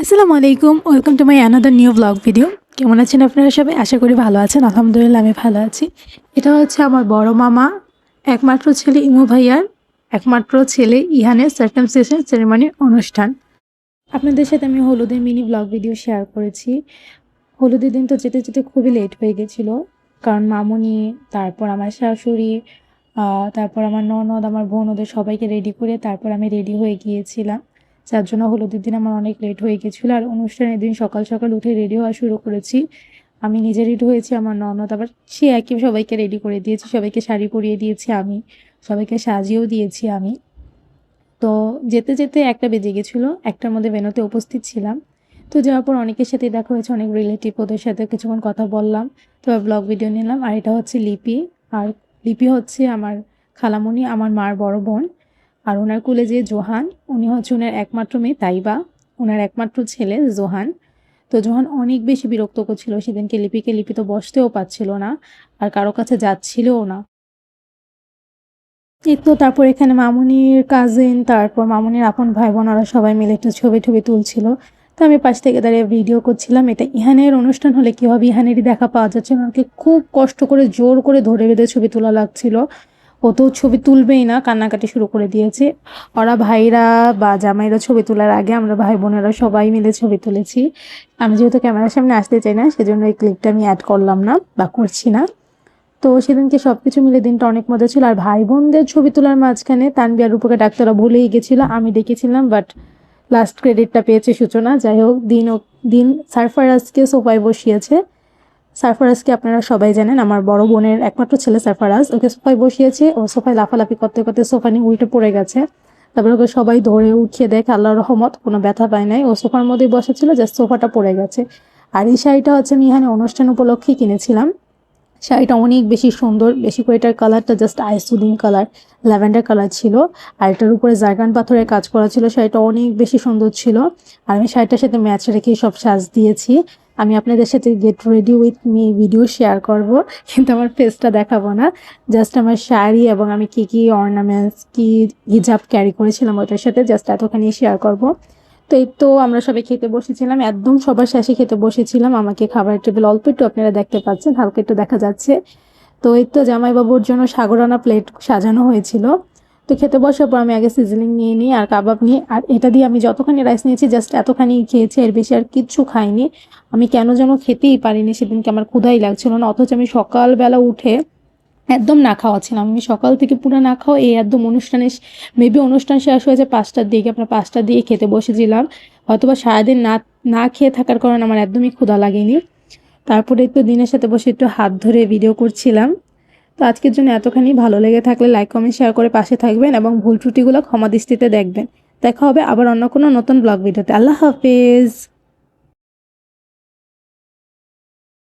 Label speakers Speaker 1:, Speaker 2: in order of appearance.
Speaker 1: আসসালামু আলাইকুম, welcome to my another new blog video. কেমন আছেন আপনারা সবাই? আশা করি ভালো আছেন। আলহামদুলিল্লাহ আমি ভালো আছি। এটা হচ্ছে আমার বড় মামা একমাত্র ছেলে ইমু ভাইয়ার একমাত্র ছেলে ইহানের সার্কামসিশন সেরেমনির অনুষ্ঠান। আপনাদের সাথে আমি হলুদের মিনি ব্লগ ভিডিও শেয়ার করেছি। হলুদের দিন তো যেতে যেতে খুবই লেট হয়ে গেছিলো, কারণ মামুনি, তারপর আমার শাশুড়ি, তারপর আমার ননদ, আমার বোন, ওদের সবাইকে রেডি করে তারপর আমি রেডি হয়ে গিয়েছিলাম, যার জন্য হলুদের দিন আমার অনেক লেট হয়ে গেছিলো। আর অনুষ্ঠানের দিন সকাল সকাল উঠে রেডি হওয়া শুরু করেছি। আমি নিজে রেডি হয়েছি, আমার ননদ আবার সে একই সবাইকে রেডি করে দিয়েছি, সবাইকে শাড়ি পরিয়ে দিয়েছি আমি, সবাইকে সাজিয়েও দিয়েছি আমি। তো যেতে যেতে 1টা বেজে গেছিলো, 1টার মধ্যে ভেন্যুতে উপস্থিত ছিলাম। তো যাওয়ার পর অনেকের সাথে দেখা হয়েছে, অনেক রিলেটিভ, ওদের সাথে কিছুক্ষণ কথা বললাম, তো ব্লগ ভিডিও নিলাম। আর এটা হচ্ছে লিপি, আর লিপি হচ্ছে আমার খালামণি, আমার মার বড় বোন। আর ওনার কুলে যে জোহান, উনি হচ্ছে ওনার একমাত্র মেয়ে তাইবা, ওনার একমাত্র ছেলে জোহান। তো জোহান অনেক বেশি বিরক্ত করছিল সেদিনকে লিপিকে। লিপি তো বসতেও পারছিল না আর কারো কাছে যাচ্ছিলও না। এই তো তারপর এখানে মামুনির কাজিন, তারপর মামুনির আপন ভাই বোন, ওরা সবাই মিলে একটু ছবি টবি তুলছিল। তো আমি পাশ থেকে দাঁড়িয়ে ভিডিও করছিলাম। এটা ইহানের অনুষ্ঠান হলে কী হবে, ইহানেরই দেখা পাওয়া যাচ্ছে না, ওকে খুব কষ্ট করে জোর করে ধরে বেঁধে ছবি তোলা লাগছিল। ও তো ছবি তুলবেই না, কান্নাকাটি শুরু করে দিয়েছে। ওরা ভাইরা বা জামাইরা ছবি তোলার আগে আমরা ভাই বোনেরা সবাই মিলে ছবি তুলেছি। আমি যেহেতু ক্যামেরার সামনে আসতে চাই না, সেজন্য এই ক্লিপটা আমি অ্যাড করলাম না বা করছি না। তো সেদিনকে সব কিছু মিলে দিনটা অনেক মজা ছিল। আর ভাই বোনদের ছবি তোলার মাঝখানে তানভি আর রূপকে ডাক্তাররা ভুলেই গেছিলো, আমি ডেকেছিলাম, বাট লাস্ট ক্রেডিটটা পেয়েছে সূচনা। যাই হোক, দিন সারফারাজকে সোফায় বসিয়েছে। সারফারাজকে আপনারা সবাই জানেন, আমার বড় বোনের একমাত্র ছেলে সারফারাজ। ওকে সোফায় বসিয়েছে, ও সোফায় লাফালাফি করতে করতে সোফা নিয়ে উল্টে পড়ে গেছে। তারপর ওকে সবাই ধরে উঠিয়ে দেখে, আল্লাহর রহমত কোনো ব্যথা পায় নাই, ও সোফার মধ্যেই বসেছিল, জাস্ট সোফাটা পড়ে গেছে। আর এই শাড়িটা হচ্ছে আমি এখানে অনুষ্ঠান উপলক্ষেই কিনেছিলাম। শাড়িটা অনেক বেশি সুন্দর, বেশি করে এটার কালারটা জাস্ট আইসুদিন কালার, ল্যাভেন্ডার কালার ছিল। আর এটার উপরে জারগান পাথরের কাজ করা ছিল। শাড়িটা অনেক বেশি সুন্দর ছিল। আর আমি শাড়িটার সাথে ম্যাচ রেখেই সব সাজ দিয়েছি। আমি আপনাদের সাথে get ready with me video share করব, কিন্তু আমার ফেসটা দেখাবো না। জাস্ট আমার শাড়ি এবং আমি কী কী অর্নামেন্টস, কী হিজাব ক্যারি করেছিলাম ওইটার সাথে জাস্ট এতখানি শেয়ার করব। তো এই তো আমরা সবাই খেতে বসেছিলাম, একদম সবার শেষে খেতে বসেছিলাম। আমাকে খাবারের টেবিল অল্প একটু আপনারা দেখতে পাচ্ছেন, হালকা একটু দেখা যাচ্ছে। তো এই তো জামাইবাবুর জন্য সাগরানা প্লেট সাজানো হয়েছিল। তো খেতে বসার পর আমি আগে সিজনিং নিয়ে নিই আর কাবাব নিয়ে, আর এটা দিয়ে আমি যতখানি রাইস নিয়েছি জাস্ট এতখানি খেয়েছি, এর বেশি আর কিচ্ছু খাইনি। আমি কেন যেন খেতেই পারিনি সেদিনকে, আমার ক্ষুধাই লাগছিল না, অথচ আমি সকালবেলা উঠে একদম না খাওয়া ছিলাম। আমি সকাল থেকে পুরো না খাওয়া, এই একদম মেবি অনুষ্ঠান শেষ হয়েছে 5টার দিকে, আপনার 5টা দিয়ে খেতে বসেছিলাম। হয়তোবা সারাদিন না না খেয়ে থাকার কারণে আমার একদমই ক্ষুধা লাগেনি। তারপরে একটু দিনের সাথে বসে একটু হাত ধরে ভিডিও করছিলাম। তো আজকের জন্য এতখানি। ভালো লেগে থাকলে লাইক কমেন্ট শেয়ার করে পাশে থাকবেন এবং ভুল ত্রুটিগুলো ক্ষমা দৃষ্টিতে দেখবেন। দেখা হবে আবার অন্য কোনো নতুন ব্লগ ভিডিওতে। আল্লাহ হাফেজ।